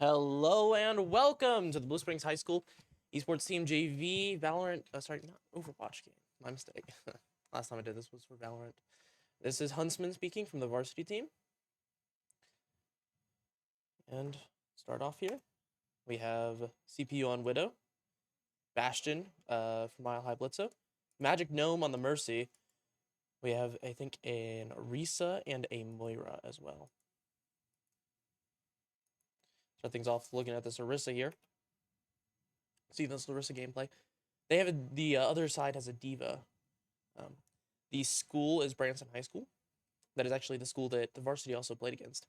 Hello and welcome to the Blue Springs High School Esports Team JV Valorant. Sorry, not Overwatch game. My mistake. Last time I did this was for Valorant. This is Huntsman speaking from the varsity team. And start off here. We have CPU on Widow, Bastion from Mile High Blitzo, Magic Gnome on the Mercy. We have, I think, an Risa and a Moira as well. Start things off looking at this Orisa here. See this Orisa gameplay. They have the other side has a diva. The school is Branson High School. That is actually the school that the varsity also played against.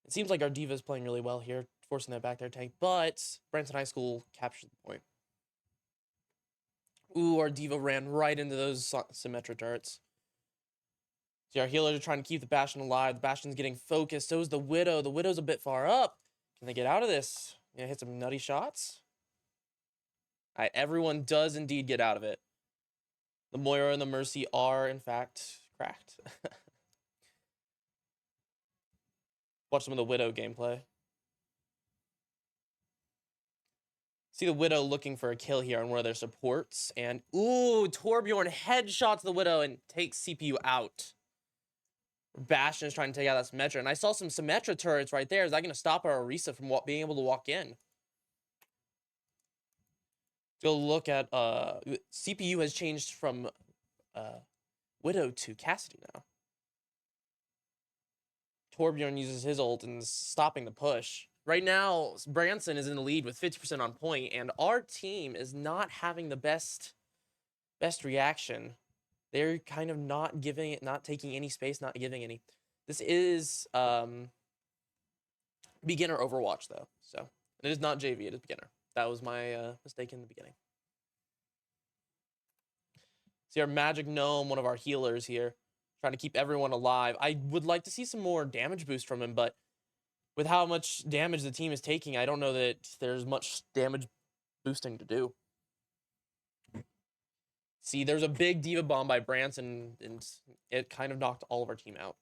It seems like our diva is playing really well here, forcing that back there tank, but Branson High School captured the point. Ooh, our diva ran right into those Symmetra turrets. See, our healers are trying to keep the Bastion alive. The Bastion's getting focused. So is the Widow. The Widow's a bit far up. Can they get out of this? Yeah, hit some nutty shots. All right, everyone does indeed get out of it. The Moira and the Mercy are, in fact, cracked. Watch some of the Widow gameplay. See the Widow looking for a kill here on one of their supports. And, ooh, Torbjorn headshots the Widow and takes CPU out. Bastion is trying to take out that Symmetra. And I saw some Symmetra turrets right there. Is that going to stop our Orisa from being able to walk in? Go look at... CPU has changed from Widow to Cassidy now. Torbjorn uses his ult and is stopping the push. Right now, Branson is in the lead with 50% on point, and our team is not having the best reaction. They're kind of not giving it, not taking any space, not giving any. This is beginner Overwatch, though. So it is not JV, it is beginner. That was my mistake in the beginning. See our Magic Gnome, one of our healers here, trying to keep everyone alive. I would like to see some more damage boost from him, but with how much damage the team is taking, I don't know that there's much damage boosting to do. See, there's a big diva bomb by Branson, and it kind of knocked all of our team out.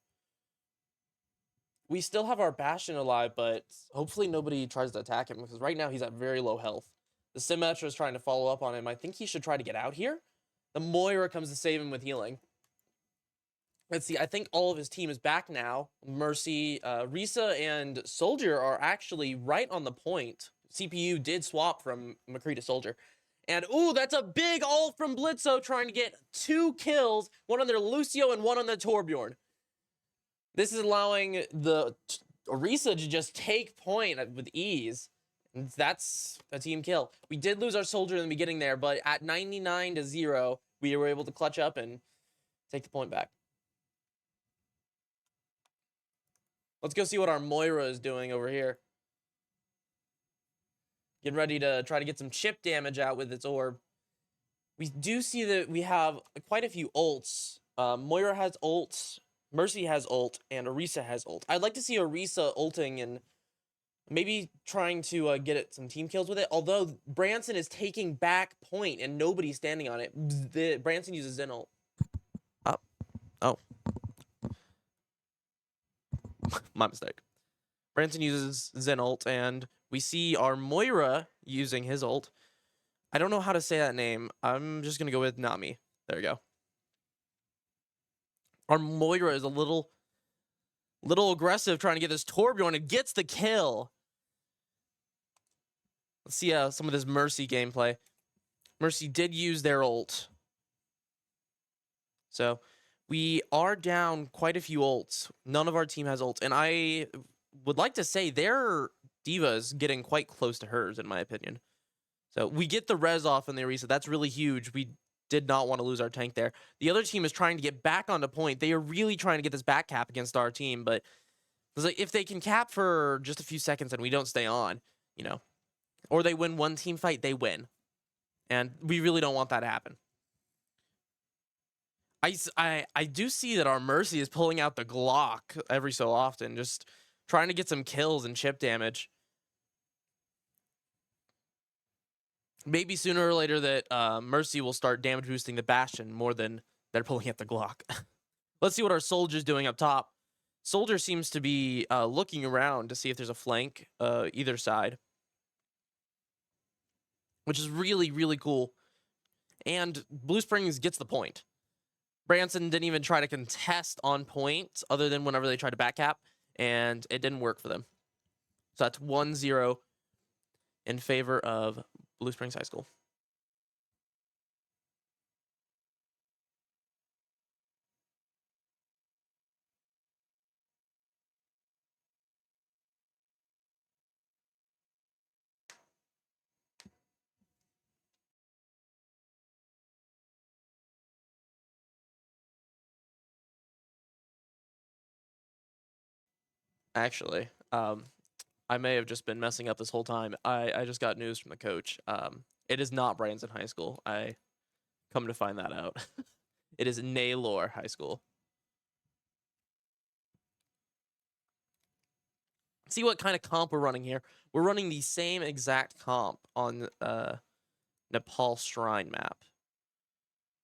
We still have our Bastion alive, but hopefully nobody tries to attack him, because right now he's at very low health. The Symmetra is trying to follow up on him. I think he should try to get out here. The Moira comes to save him with healing. Let's see, I think all of his team is back now. Mercy, Risa, and Soldier are actually right on the point. CPU did swap from McCree to Soldier. And, ooh, that's a big ult from Blitzo trying to get 2 kills. One on their Lucio and one on the Torbjorn. This is allowing the Orisa to just take point with ease. And that's a team kill. We did lose our soldier in the beginning there, but at 99-0, we were able to clutch up and take the point back. Let's go see what our Moira is doing over here. Getting ready to try to get some chip damage out with its orb. We do see that we have quite a few ults. Moira has ults, Mercy has ult, and Orisa has ult. I'd like to see Orisa ulting and maybe trying to get some team kills with it. Although Branson is taking back point and nobody's standing on it. Branson uses Zen ult. Oh. My mistake. Branson uses Zen ult, and we see our Moira using his ult. I don't know how to say that name. I'm just going to go with Nami. There we go. Our Moira is a little aggressive trying to get this Torbjorn and gets the kill. Let's see some of this Mercy gameplay. Mercy did use their ult. So we are down quite a few ults. None of our team has ults. And I would like to say their D.Va is getting quite close to hers, in my opinion. So we get the res off in the Orisa. That's really huge. We did not want to lose our tank there. The other team is trying to get back onto point. They are really trying to get this back cap against our team. But if they can cap for just a few seconds and we don't stay on, you know, or they win one team fight, they win. And we really don't want that to happen. I do see that our Mercy is pulling out the Glock every so often, just trying to get some kills and chip damage. Maybe sooner or later that Mercy will start damage boosting the Bastion more than they're pulling out the Glock. Let's see what our Soldier's doing up top. Soldier seems to be looking around to see if there's a flank either side, which is really, really cool. And Blue Springs gets the point. Branson didn't even try to contest on point other than whenever they tried to back cap, and it didn't work for them. So that's 1-0 in favor of Blue Springs High School. Actually, I may have just been messing up this whole time. I just got news from the coach. It is not Branson High School. I come to find that out. It is Naylor High School. See what kind of comp we're running here. We're running the same exact comp on Nepal Shrine map.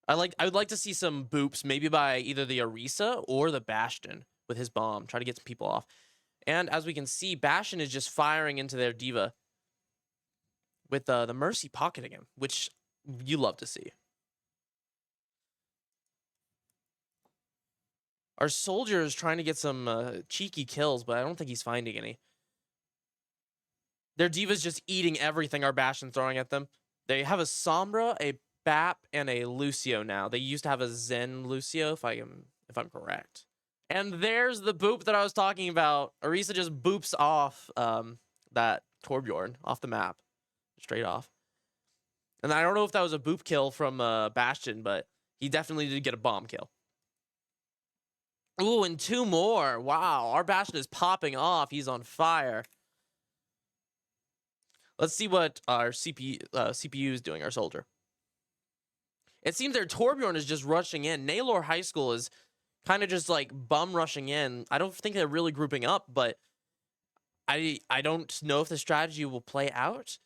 I would like to see some boops, maybe by either the Orisa or the Bastion with his bomb. Try to get some people off. And as we can see, Bastion is just firing into their D.Va with the Mercy pocketing him, which you love to see. Our Soldier is trying to get some cheeky kills, but I don't think he's finding any. Their D.Va's just eating everything our Bastion's throwing at them. They have a Sombra, a Bap, and a Lucio now. They used to have a Zen Lucio, if I'm correct. And there's the boop that I was talking about. Orisa just boops off that Torbjorn off the map. Straight off. And I don't know if that was a boop kill from Bastion, but he definitely did get a bomb kill. Ooh, and 2 more. Wow, our Bastion is popping off. He's on fire. Let's see what our CPU is doing, our Soldier. It seems their Torbjorn is just rushing in. Naylor High School is kind of just like bum rushing in. I don't think they're really grouping up, but I don't know if the strategy will play out.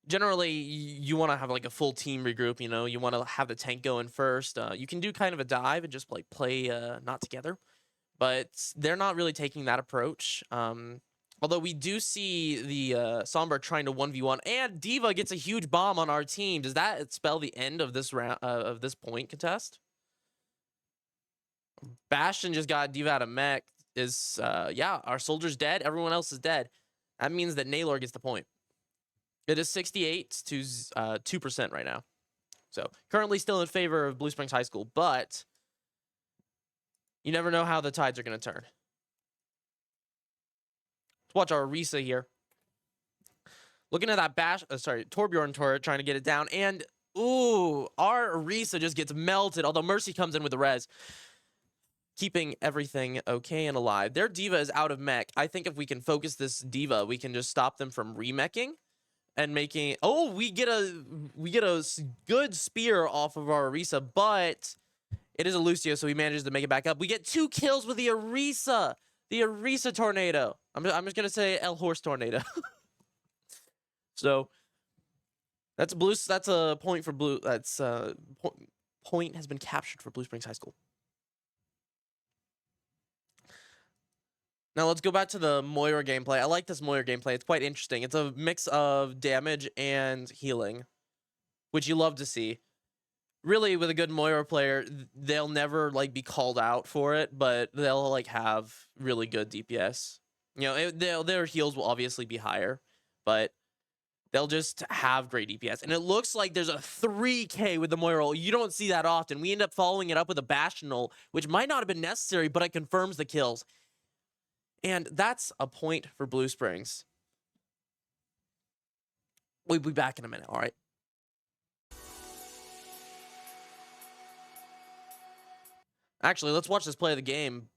Generally, you want to have like a full team regroup, you know, you want to have the tank go in first. You can do kind of a dive and just like play not together, but they're not really taking that approach. Although we do see the Sombra trying to 1v1, and D.Va gets a huge bomb on our team. Does that spell the end of this round of this point contest? Bastion just got D.Va out of mech. Yeah, our Soldier's dead. Everyone else is dead. That means that Naylor gets the point. It is 68 to 2% right now. So currently still in favor of Blue Springs High School, but you never know how the tides are going to turn. Watch our Orisa here. Looking at that Torbjorn turret, trying to get it down. And, ooh, our Orisa just gets melted. Although Mercy comes in with the res. Keeping everything okay and alive. Their D.Va is out of mech. I think if we can focus this D.Va, we can just stop them from remeching and making... Oh, we get a good spear off of our Orisa, but it is a Lucio, so he manages to make it back up. We get 2 kills with the Orisa. The Orisa tornado. I'm just going to say El Horse tornado. So that's a point for Blue. That's point has been captured for Blue Springs High School. Now let's go back to the Moira gameplay. I like this Moira gameplay. It's quite interesting. It's a mix of damage and healing, which you love to see. Really, with a good Moira player, they'll never like be called out for it, but they'll like have really good DPS. You know, their heals will obviously be higher, but they'll just have great DPS. And it looks like there's a 3K with the Moira. You don't see that often. We end up following it up with a Bastion ult, which might not have been necessary, but it confirms the kills. And that's a point for Blue Springs. We'll be back in a minute, all right? Actually, let's watch this play of the game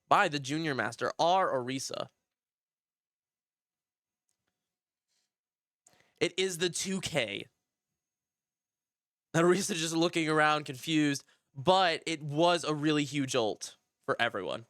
by the Junior Master, our Orisa. It is the 2K. Orisa just looking around confused, but it was a really huge ult for everyone.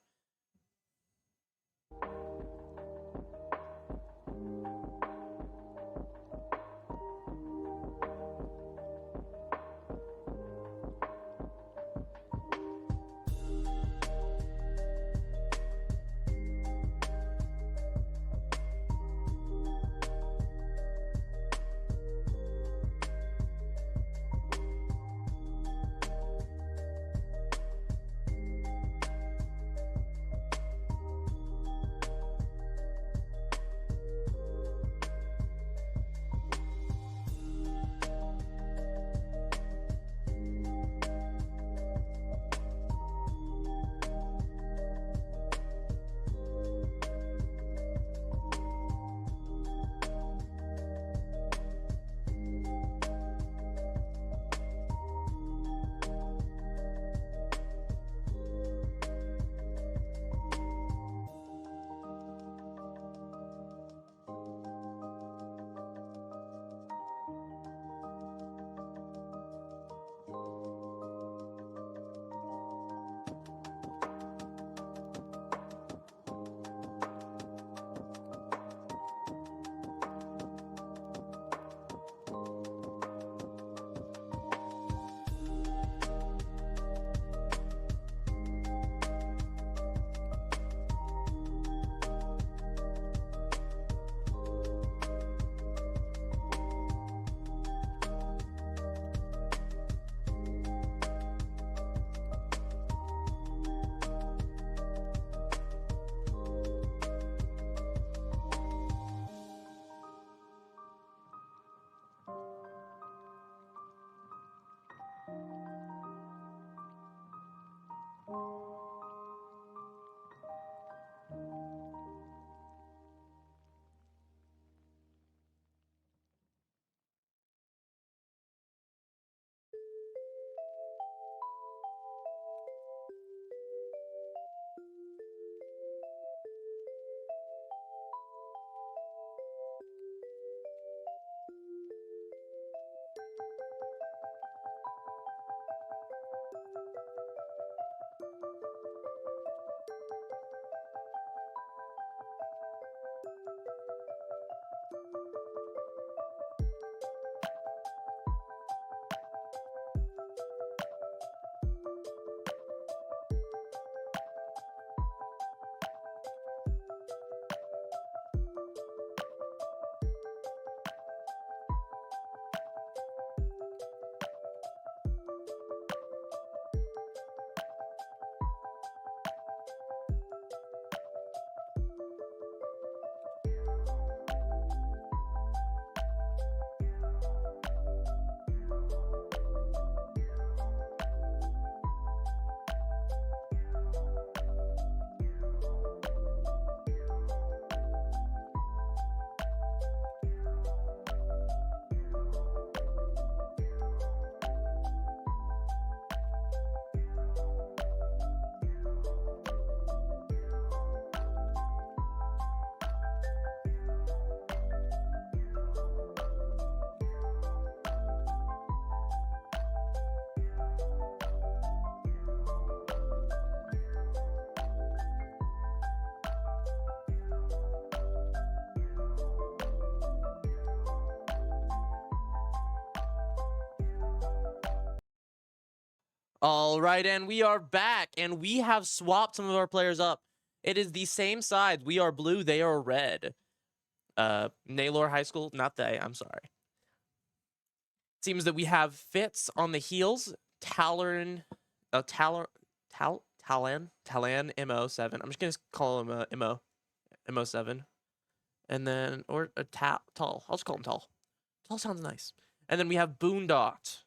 All right, and we are back, and we have swapped some of our players up. It is the same side. We are blue, they are red. Naylor High School, not they, I'm sorry. Seems that we have Fitz on the heels, Talan MO7. I'm just gonna call him MO7. And then, or a Tall. I'll just call him Tall. Tall sounds nice. And then we have Boondocked.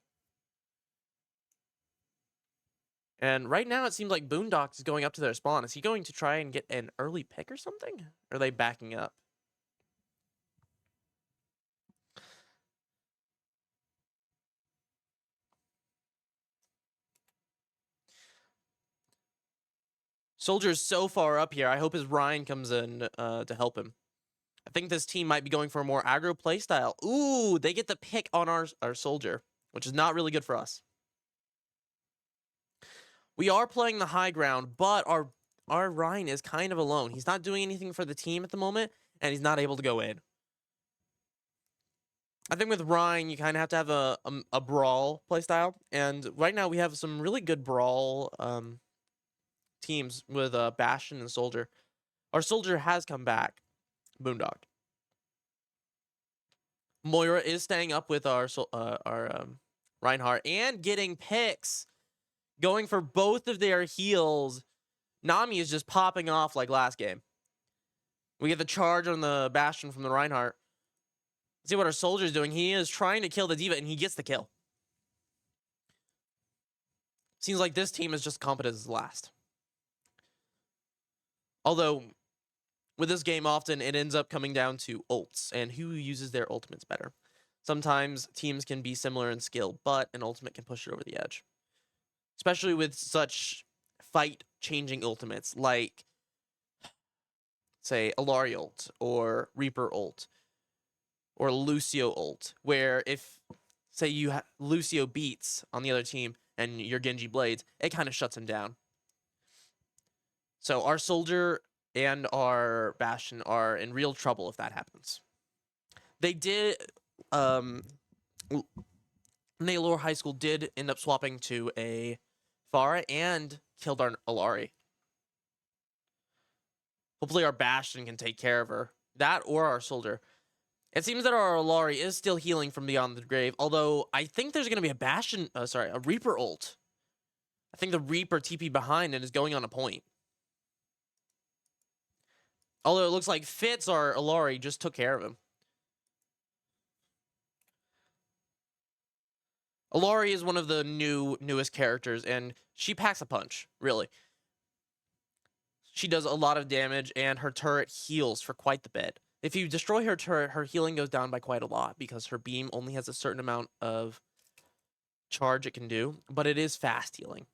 And right now it seems like Boondocked is going up to their spawn. Is he going to try and get an early pick or something? Or are they backing up? Soldier's so far up here. I hope his Ryan comes in to help him. I think this team might be going for a more aggro playstyle. Ooh, they get the pick on our Soldier, which is not really good for us. We are playing the high ground, but our Ryan is kind of alone. He's not doing anything for the team at the moment, and he's not able to go in. I think with Ryan, you kind of have to have a brawl playstyle, and right now we have some really good brawl teams with Bastion and Soldier. Our Soldier has come back, Boondock. Moira is staying up with our Reinhardt and getting picks, going for both of their heals. Nami is just popping off like last game. We get the charge on the Bastion from the Reinhardt. See what our Soldier is doing. He is trying to kill the D.Va, and he gets the kill. Seems like this team is just competent as last. Although, with this game, often it ends up coming down to ults and who uses their ultimates better. Sometimes teams can be similar in skill, but an ultimate can push it over the edge. Especially with such fight-changing ultimates like, say, Alari ult or Reaper ult or Lucio ult, where if, say, Lucio beats on the other team and your Genji blades, it kind of shuts him down. So our Soldier and our Bastion are in real trouble if that happens. They did, Naylor High School did end up swapping to a Pharah and killed our Alari. Hopefully our Bastion can take care of her. That or our Soldier. It seems that our Alari is still healing from beyond the grave, although I think there's going to be a Reaper ult. I think the Reaper TP behind and is going on a point. Although it looks like Fitz, our Alari, just took care of him. Alari is one of the newest characters, and she packs a punch, really. She does a lot of damage, and her turret heals for quite the bit. If you destroy her turret, her healing goes down by quite a lot, because her beam only has a certain amount of charge it can do, but it is fast healing.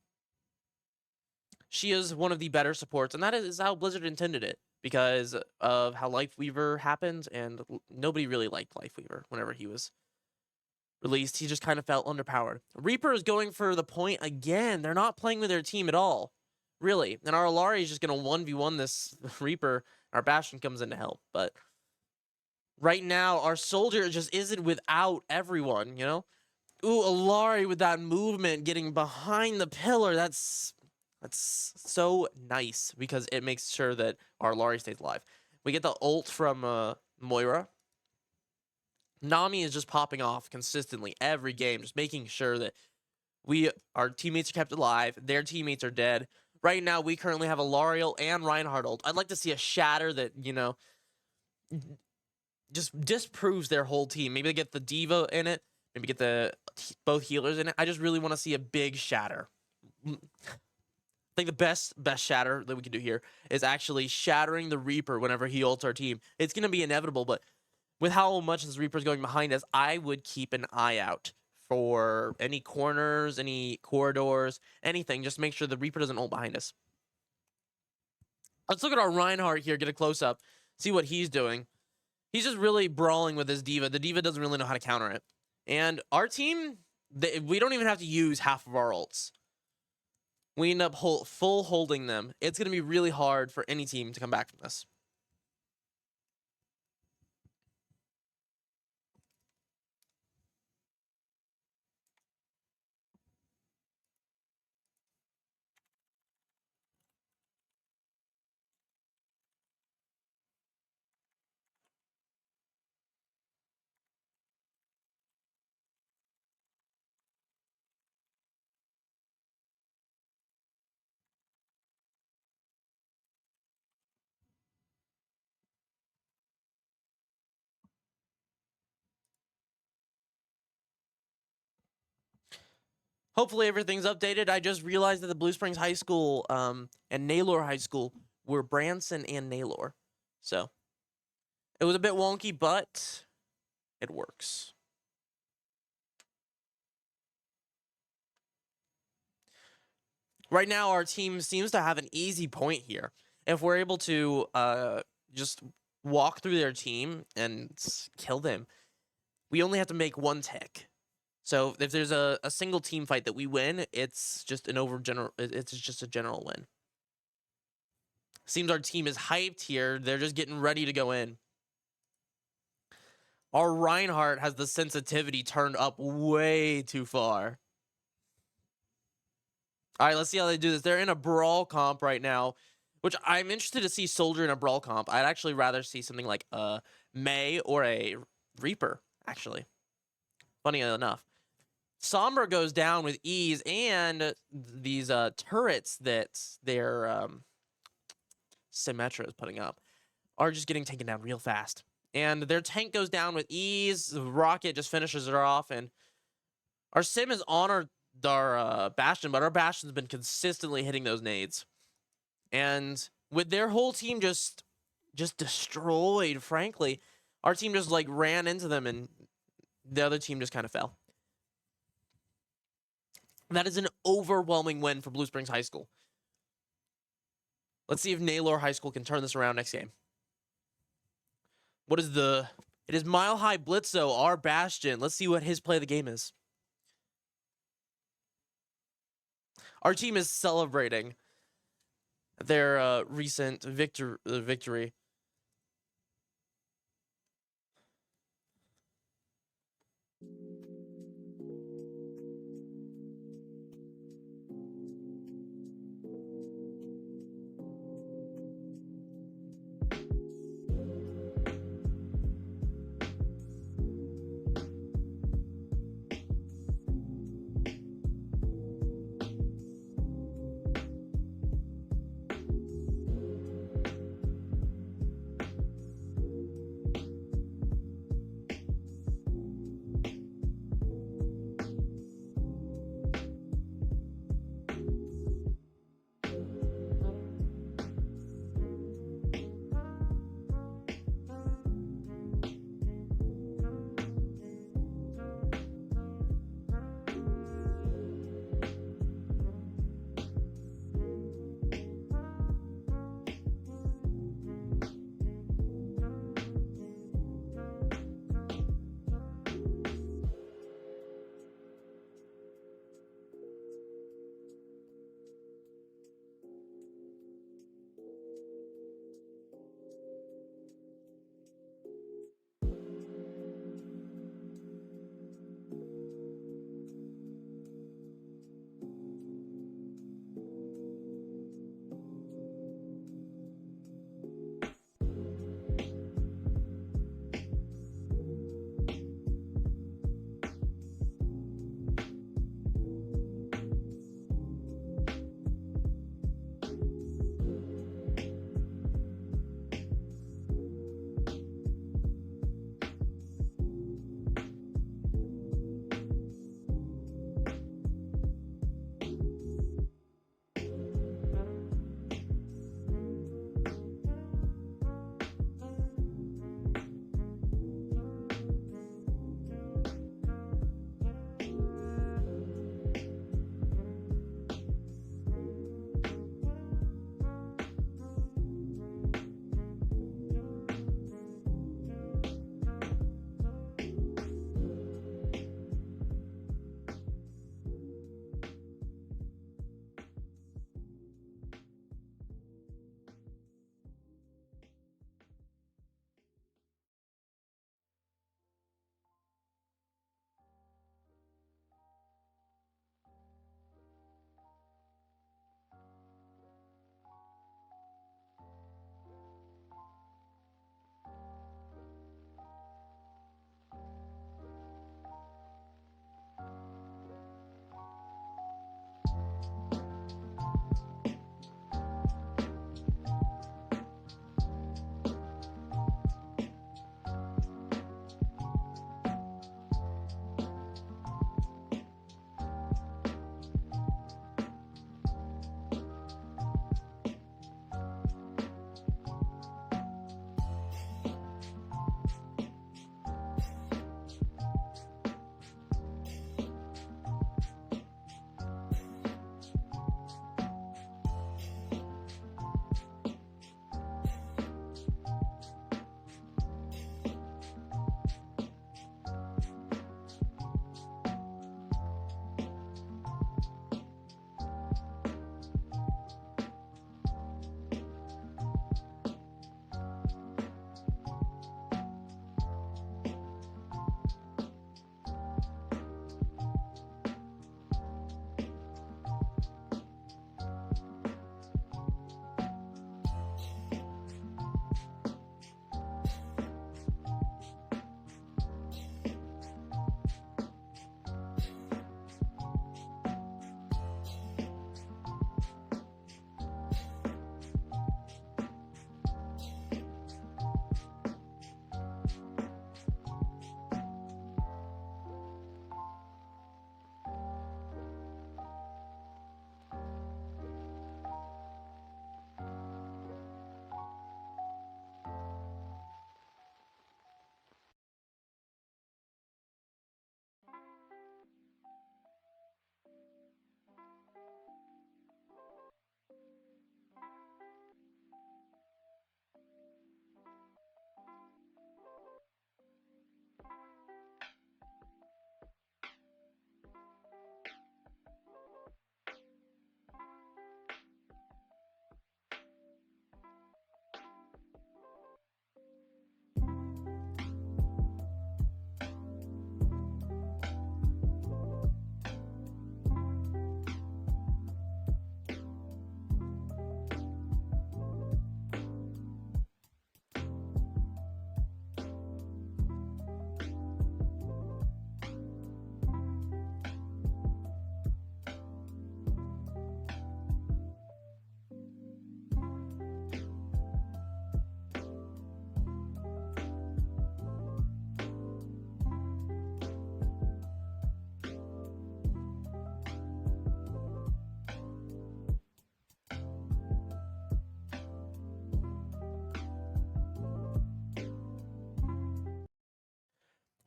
She is one of the better supports, and that is how Blizzard intended it, because of how Lifeweaver happened, and nobody really liked Lifeweaver whenever he was released. He just kind of felt underpowered. Reaper is going for the point again. They're not playing with their team at all, really. And our Alari is just going to 1v1 this Reaper. Our Bastion comes in to help, but right now our Soldier just isn't without everyone, you know? Ooh, Alari with that movement getting behind the pillar. That's so nice because it makes sure that our Alari stays alive. We get the ult from Moira. Nami is just popping off consistently every game, just making sure that our teammates are kept alive, their teammates are dead. Right now, we currently have a L'Oreal and Reinhardt ult. I'd like to see a shatter that, you know, just disproves their whole team. Maybe they get the D.Va in it, maybe get both healers in it. I just really want to see a big shatter. I think the best shatter that we can do here is actually shattering the Reaper whenever he ults our team. It's going to be inevitable, but with how much this Reaper is going behind us, I would keep an eye out for any corners, any corridors, anything. Just make sure the Reaper doesn't ult behind us. Let's look at our Reinhardt here, get a close-up, see what he's doing. He's just really brawling with his D.Va. The D.Va doesn't really know how to counter it. And our team, we don't even have to use half of our ults. We end up full holding them. It's going to be really hard for any team to come back from this. Hopefully everything's updated. I just realized that the Blue Springs High School and Naylor High School were Branson and Naylor. So it was a bit wonky, but it works. Right now, our team seems to have an easy point here. If we're able to just walk through their team and kill them, we only have to make one tick. So if there's a single team fight that we win, it's just it's just a general win. Seems our team is hyped here. They're just getting ready to go in. Our Reinhardt has the sensitivity turned up way too far. All right, let's see how they do this. They're in a brawl comp right now, which I'm interested to see Soldier in a brawl comp. I'd actually rather see something like a May or a Reaper, actually. Funny enough. Sombra goes down with ease, and these turrets that their Symmetra is putting up are just getting taken down real fast. And their tank goes down with ease. The Rocket just finishes it off, and our Sim is on our Bastion, but our Bastion's been consistently hitting those nades. And with their whole team just destroyed, frankly, our team just like ran into them, and the other team just kind of fell. That is an overwhelming win for Blue Springs High School. Let's see if Naylor High School can turn this around next game. What is the... It is Mile High Blitzo, our Bastion. Let's see what his play of the game is. Our team is celebrating their recent victory.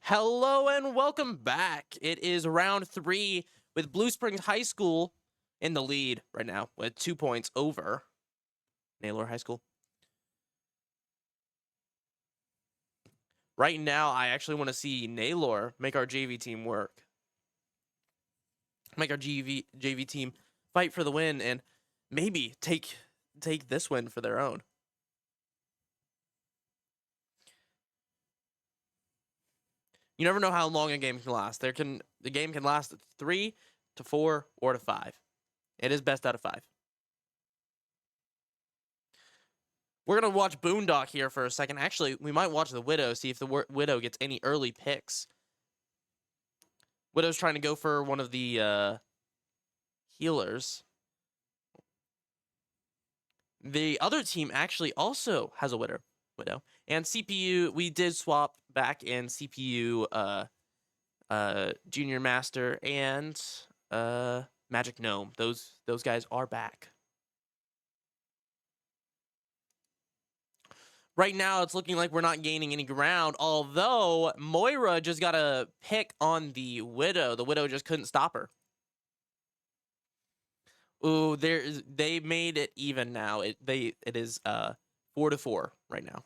Hello and welcome back. It is round 3 with Blue Springs High School in the lead right now with 2 points over Naylor High School. Right now, I actually want to see Naylor make our JV team work. Make our JV team fight for the win and maybe take this win for their own. You never know how long a game can last. The game can last 3 to 4 or to 5. It is best out of 5. We're going to watch Boondock here for a second. Actually, we might watch the Widow, see if the Widow gets any early picks. Widow's trying to go for one of the healers. The other team actually also has a Widow. And CPU, we did swap back in CPU Junior Master and Magic Gnome. Those guys are back. Right now, it's looking like we're not gaining any ground, although Moira just got a pick on the Widow. The Widow just couldn't stop her. Ooh, they made it even now. It is 4 to 4 right now.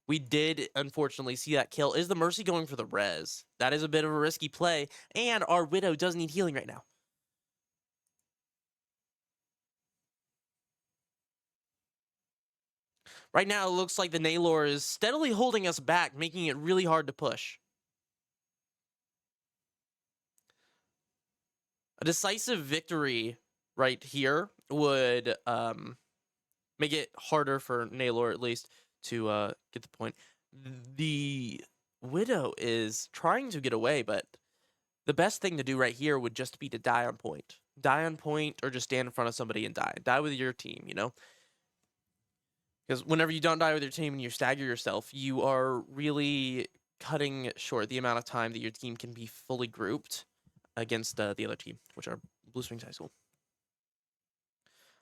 We did unfortunately see that kill. Is the Mercy going for the res? That is a bit of a risky play, and our Widow does need healing right now. Right now, it looks like the Naylor is steadily holding us back, making it really hard to push. A decisive victory right here would make it harder for Naylor, at least, to get the point. The Widow is trying to get away, but the best thing to do right here would just be to die on point. Die on point or just stand in front of somebody and die. Die with your team, you know? Because whenever you don't die with your team and you stagger yourself, you are really cutting short the amount of time that your team can be fully grouped against the other team, which are Blue Springs High School.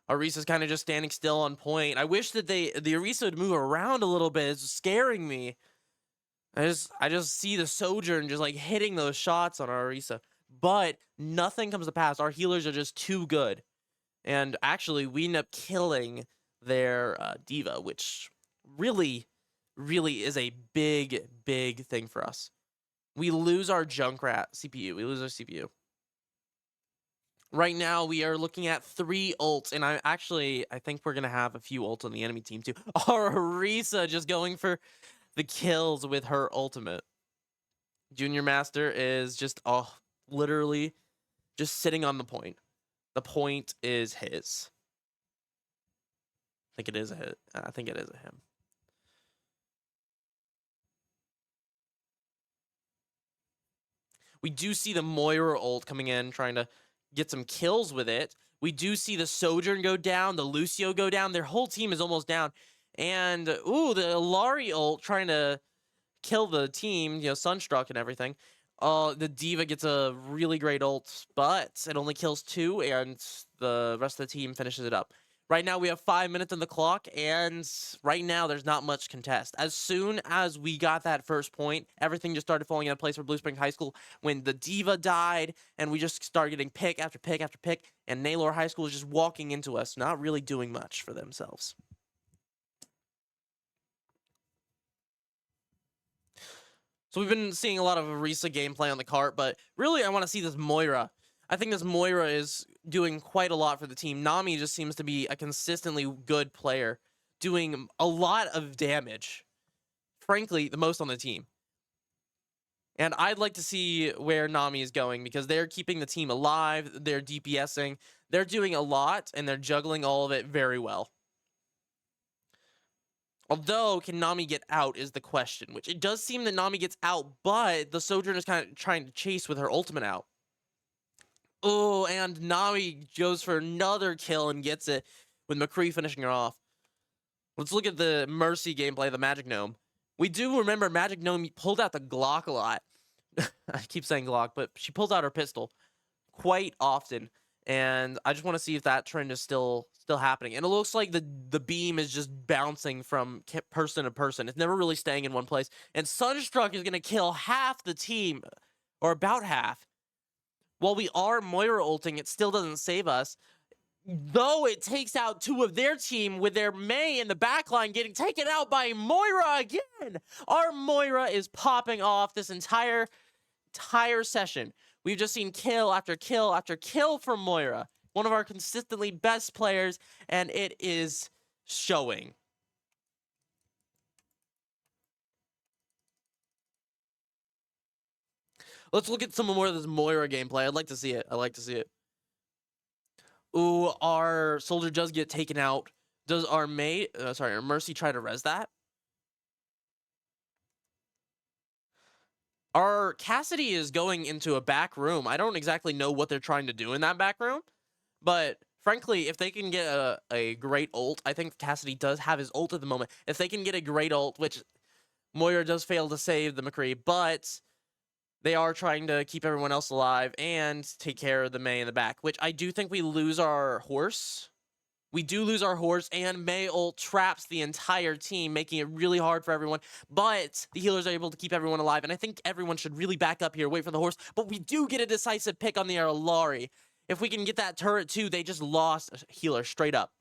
Arisa's kind of just standing still on point. I wish that the Arisa would move around a little bit. It's scaring me. I just see the Sojourn just like hitting those shots on our Arisa. But nothing comes to pass. Our healers are just too good. And actually, we end up killing their Diva, which really is a big thing for us. We lose our Junkrat CPU. We lose our CPU. Right now, we are looking at 3 ults, and I think we're going to have a few ults on the enemy team, too. Our Arisa just going for the kills with her ultimate. Junior Master is just, literally just sitting on the point. The point is his. I think it is a hit. I think it is a him. We do see the Moira ult coming in, trying to get some kills with it. We do see the Sojourn go down, the Lucio go down. Their whole team is almost down. And, ooh, the Lari ult trying to kill the team, you know, Sunstruck and everything. The Diva gets a really great ult, but it only kills 2, and the rest of the team finishes it up. Right now, we have 5 minutes on the clock, and right now, there's not much contest. As soon as we got that first point, everything just started falling into place for Blue Springs High School. When the Diva died, and we just started getting pick after pick after pick, and Naylor High School is just walking into us, not really doing much for themselves. So we've been seeing a lot of Arisa gameplay on the cart, but really I want to see this Moira. I think this Moira is doing quite a lot for the team. Nami just seems to be a consistently good player, doing a lot of damage. Frankly, the most on the team. And I'd like to see where Nami is going, because they're keeping the team alive, they're DPSing, they're doing a lot, and they're juggling all of it very well. Although, can Nami get out is the question, which it does seem that Nami gets out, but the Sojourn is kind of trying to chase with her ultimate out. Oh, and Nami goes for another kill and gets it, with McCree finishing her off. Let's look at the Mercy gameplay of the Magic Gnome. We do remember Magic Gnome pulled out the Glock a lot. I keep saying Glock, but she pulls out her pistol quite often. And I just want to see if that trend is still happening. And it looks like the beam is just bouncing from person to person. It's never really staying in one place. And Sunstruck is going to kill half the team, or about half. While we are Moira ulting, it still doesn't save us. Though it takes out 2 of their team, with their Mei in the backline getting taken out by Moira again. Our Moira is popping off this entire session. We've just seen kill after kill after kill from Moira, one of our consistently best players, and it is showing. Let's look at some more of this Moira gameplay. I'd like to see it. Ooh, our soldier does get taken out. Does our our Mercy try to res that? Our Cassidy is going into a back room. I don't exactly know what they're trying to do in that back room, but frankly, if they can get a great ult, I think Cassidy does have his ult at the moment. If they can get a great ult, which Moira does fail to save the McCree, but they are trying to keep everyone else alive and take care of the Mei in the back, which I do think we lose our horse. We do lose our horse, and Mei ult traps the entire team, making it really hard for everyone. But the healers are able to keep everyone alive, and I think everyone should really back up here, wait for the horse. But we do get a decisive pick on the Arallari. If we can get that turret too, they just lost a healer straight up.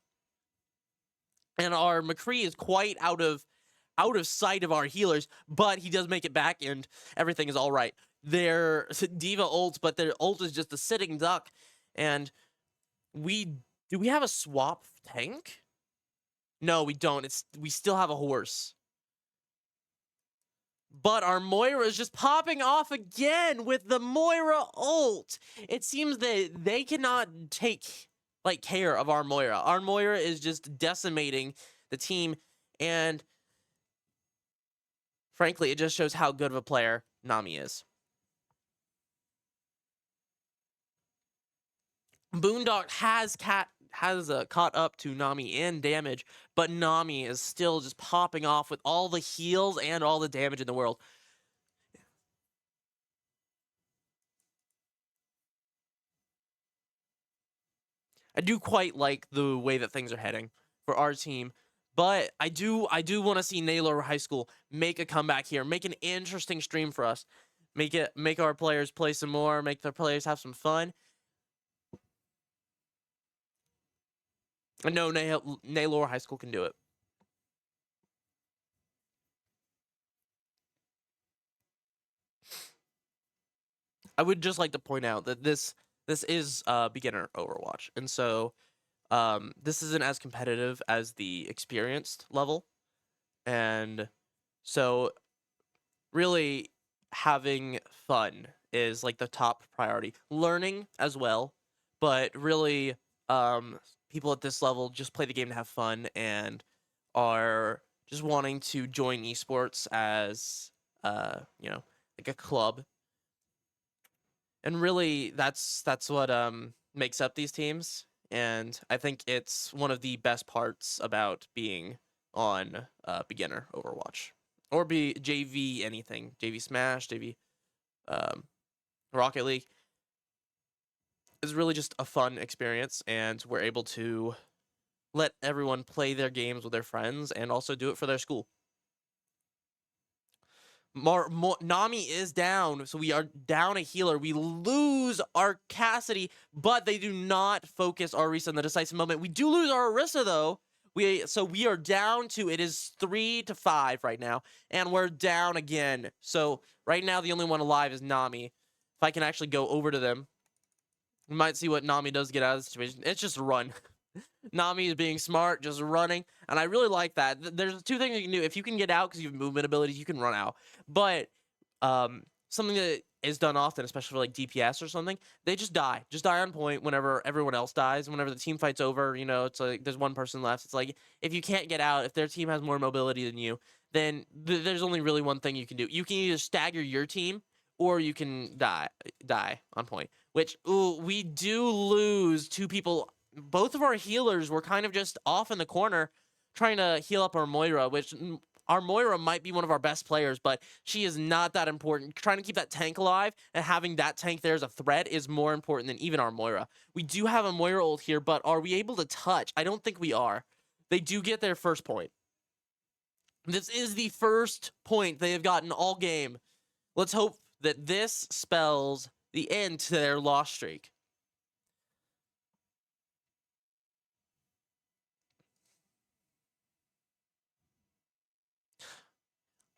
And our McCree is quite out of sight of our healers, but he does make it back, and everything is all right. Their D.Va ults, but their ult is just a sitting duck, and do we have a swap tank? No, we don't. We still have a horse. But our Moira is just popping off again with the Moira ult. It seems that they cannot take care of our Moira. Our Moira is just decimating the team, and frankly, it just shows how good of a player Nami is. Boondock has caught up to Nami in damage, but Nami is still just popping off with all the heals and all the damage in the world. I do quite like the way that things are heading for our team, but I do want to see Naylor High School make a comeback here, make an interesting stream for us, make our players play some more, make the players have some fun. I know Naylor High School can do it. I would just like to point out that this is beginner Overwatch, and so this isn't as competitive as the experienced level, and so really having fun is like the top priority. Learning as well, but really people at this level just play the game to have fun and are just wanting to join esports as like a club. And really that's what makes up these teams, and I think it's one of the best parts about being on beginner Overwatch or be JV anything, JV Smash, JV Rocket League. Is really just a fun experience, and we're able to let everyone play their games with their friends and also do it for their school. Nami is down, so we are down a healer. We lose our Cassidy, but they do not focus Orisa in the decisive moment. We do lose our Orisa, though. So we are down to, it is 3-5 right now, and we're down again. So right now, the only one alive is Nami. If I can actually go over to them, we might see what Nami does get out of the situation. It's just run. Nami is being smart, just running, and I really like that. There's 2 things you can do. If you can get out because you have movement abilities, you can run out. But something that is done often, especially for like DPS or something, they just die on point whenever everyone else dies. Whenever the team fight's over, it's like there's one person left. It's like if you can't get out, if their team has more mobility than you, then there's only really one thing you can do. You can either stagger your team or you can die on point. Which, we do lose 2 people. Both of our healers were kind of just off in the corner trying to heal up our Moira, which our Moira might be one of our best players, but she is not that important. Trying to keep that tank alive and having that tank there as a threat is more important than even our Moira. We do have a Moira ult here, but are we able to touch? I don't think we are. They do get their first point. This is the first point they have gotten all game. Let's hope that this spells the end to their loss streak.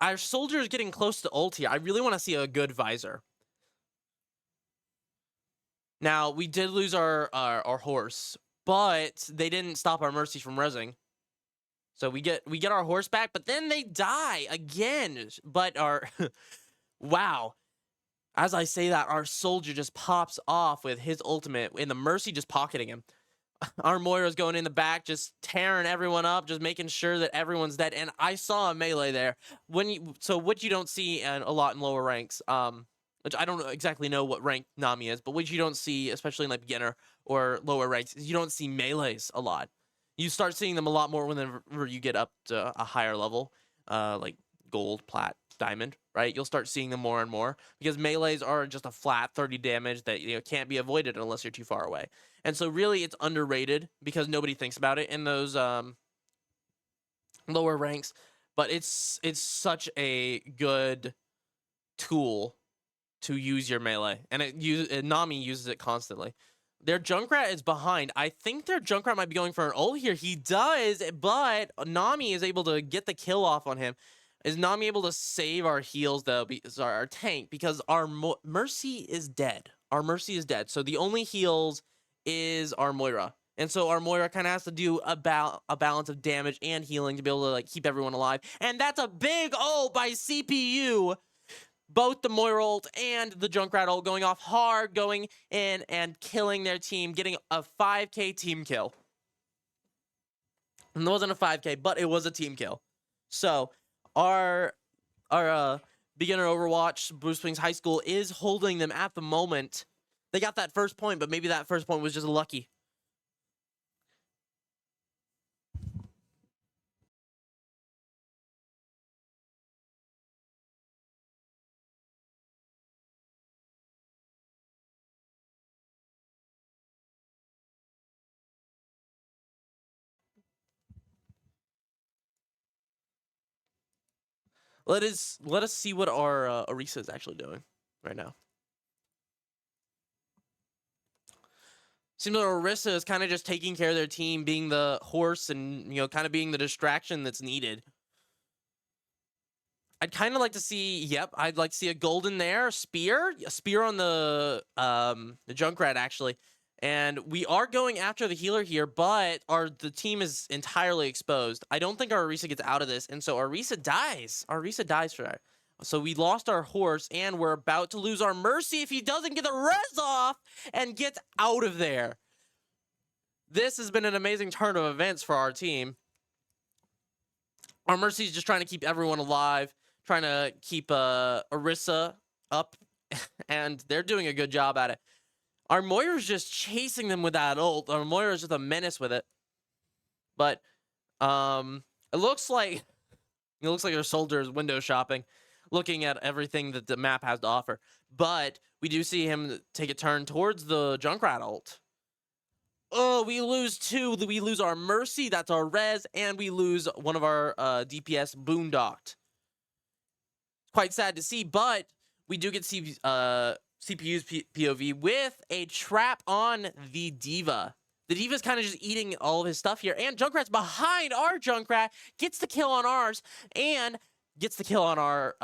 Our soldier is getting close to ult here. I really want to see a good visor. Now, we did lose our horse, but they didn't stop our Mercy from rezzing. So we get our horse back, but then they die again. But our wow. As I say that, our soldier just pops off with his ultimate and the Mercy just pocketing him. Our Moira's going in the back, just tearing everyone up, just making sure that everyone's dead. And I saw a melee there. What you don't see a lot in lower ranks, which I don't exactly know what rank Nami is, but what you don't see, especially in like beginner or lower ranks, is you don't see melees a lot. You start seeing them a lot more whenever you get up to a higher level, like gold, plat, diamond, right? You'll start seeing them more and more because melees are just a flat 30 damage that can't be avoided unless you're too far away. And so really it's underrated because nobody thinks about it in those lower ranks, but it's such a good tool to use your melee, and Nami uses it constantly. Their Junkrat is behind. I think their Junkrat might be going for an ult here. He does, but Nami is able to get the kill off on him. Is Nami able to save our heals, though? Our tank, because our Mercy is dead. Our Mercy is dead. So the only heals is our Moira. And so our Moira kind of has to do a balance of damage and healing to be able to like keep everyone alive. And that's a big ult by CPU. Both the Moira ult and the Junkrat ult going off hard, going in and killing their team, getting a 5k team kill. And it wasn't a 5k, but it was a team kill. So our beginner Overwatch, Bruce Wings High School, is holding them at the moment. They got that first point, but maybe that first point was just lucky. Let us see what our Orisa is actually doing right now. Seems like Orisa is kind of just taking care of their team, being the horse and kind of being the distraction that's needed. I'd kind of like to see, I'd like to see a golden there, a spear on the Junkrat actually. And we are going after the healer here, but the team is entirely exposed. I don't think our Orisa gets out of this, and so Orisa dies. Orisa dies for that. So we lost our horse, and we're about to lose our Mercy if he doesn't get the res off and get out of there. This has been an amazing turn of events for our team. Our Mercy is just trying to keep everyone alive, trying to keep Orisa up, and they're doing a good job at it. Our Moira's just chasing them with that ult. Our Moira's just a menace with it. But it looks like our soldier is window shopping, looking at everything that the map has to offer. But we do see him take a turn towards the Junkrat ult. Oh, we lose two. We lose our Mercy, that's our res, and we lose one of our DPS boondocked. Quite sad to see, but we do get CPU's POV with a trap on the D.Va. The D.Va's kind of just eating all of his stuff here, and Junkrat's behind our Junkrat, gets the kill on ours, and gets the kill on our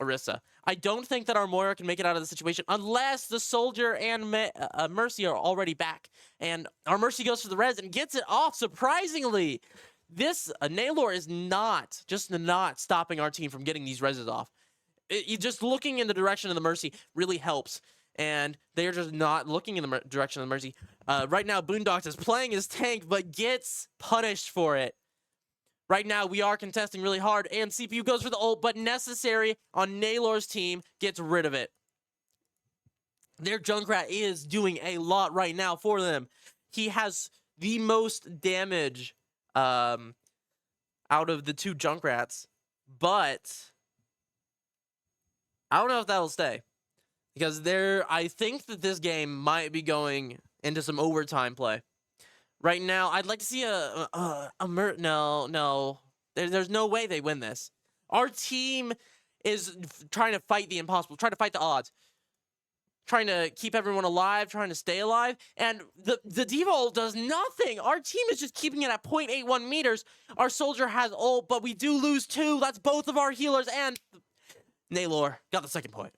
Orisa. I don't think that our Moira can make it out of the situation unless the soldier and Mercy are already back. And our Mercy goes for the res and gets it off, surprisingly. This Naylor is not stopping our team from getting these reses off. Just looking in the direction of the Mercy really helps. And they're just not looking in the direction of the Mercy. Right now, Boondocks is playing his tank, but gets punished for it. Right now, we are contesting really hard, and CPU goes for the ult, but necessary on Naylor's team, gets rid of it. Their Junkrat is doing a lot right now for them. He has the most damage out of the two Junkrats. but I don't know if that'll stay. Because I think that this game might be going into some overtime play. Right now, I'd like to see no. There's no way they win this. Our team is trying to fight the impossible, trying to fight the odds, trying to keep everyone alive, trying to stay alive, and the D.Va ult does nothing. Our team is just keeping it at 0.81 meters. Our soldier has ult, but we do lose 2. That's both of our healers, and Naylor got the second point.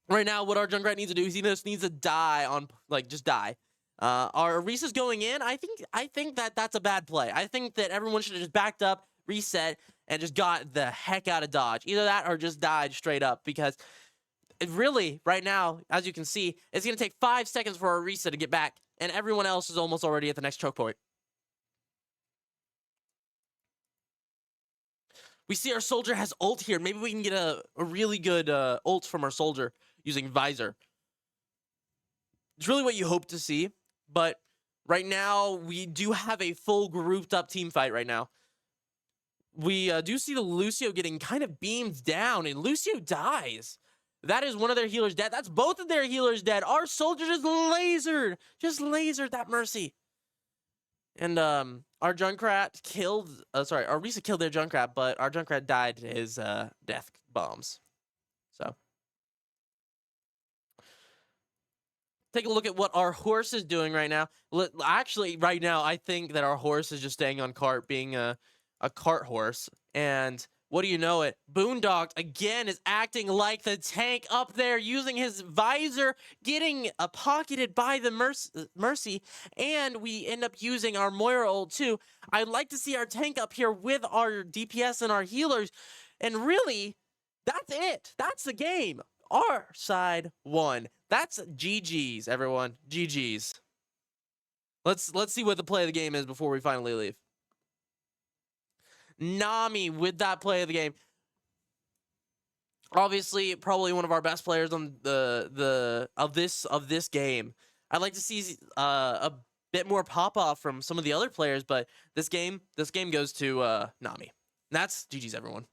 Right now, what our Junkrat needs to do is he just needs to die on, just die. Our Orisa's going in. I think that's a bad play. I think that everyone should have just backed up, reset, and just got the heck out of dodge. Either that or just died straight up, because it really, right now, as you can see, it's going to take 5 seconds for our Orisa to get back, and everyone else is almost already at the next choke point. We see our soldier has ult here. Maybe we can get a really good ult from our soldier using Visor. It's really what you hope to see, but right now we do have a full grouped up team fight right now. We do see the Lucio getting kind of beamed down, and Lucio dies. That is one of their healers dead. That's both of their healers dead. Our soldier just lasered that Mercy. And our Junkrat killed, our Orisa killed their Junkrat, but our Junkrat died to his death bombs. So take a look at what our horse is doing right now. Actually, right now, I think that our horse is just staying on cart, being a cart horse. And what do you know it? Boondogged, again, is acting like the tank up there, using his Visor, getting pocketed by the Mercy, and we end up using our Moira ult too. I'd like to see our tank up here with our DPS and our healers. And really, that's it. That's the game. Our side won. That's GG's, everyone. GG's. Let's see what the play of the game is before we finally leave. Nami with that play of the game. Obviously, probably one of our best players on of this game. I'd like to see a bit more pop off from some of the other players, but this game goes to Nami. And that's GG's, everyone.